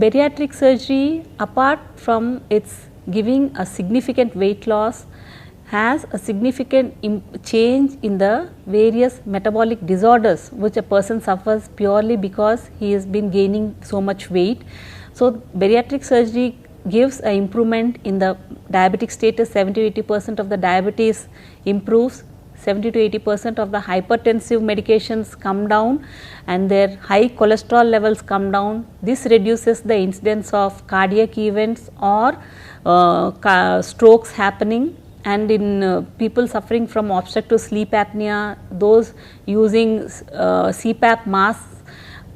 Bariatric surgery, apart from its giving a significant weight loss, has a significant change in the various metabolic disorders which a person suffers purely because he has been gaining so much weight. So, bariatric surgery gives an improvement in the diabetic status. 70–80% of the diabetes improves, 70–80% of the hypertensive medications come down, and their high cholesterol levels come down. This reduces the incidence of cardiac events or strokes happening. And in people suffering from obstructive sleep apnea, those using CPAP masks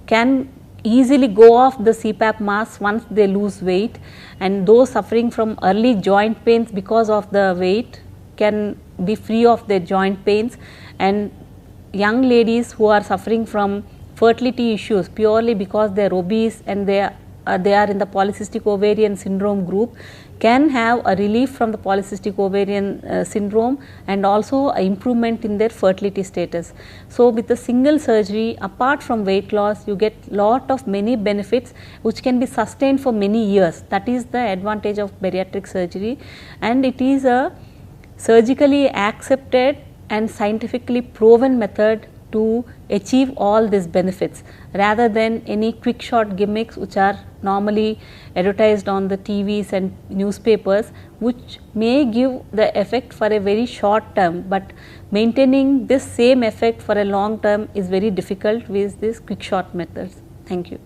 can easily go off the CPAP mask once they lose weight, and those suffering from early joint pains because of the weight can be free of their joint pains, and young ladies who are suffering from fertility issues purely because they are obese and they are in the polycystic ovarian syndrome group can have a relief from the polycystic ovarian syndrome and also an improvement in their fertility status. So, with a single surgery, apart from weight loss, you get lot of many benefits which can be sustained for many years. That is the advantage of bariatric surgery, and it is a surgically accepted and scientifically proven method to achieve all these benefits, rather than any quick shot gimmicks which are normally advertised on the TVs and newspapers, which may give the effect for a very short term, but maintaining this same effect for a long term is very difficult with these quick shot methods. Thank you.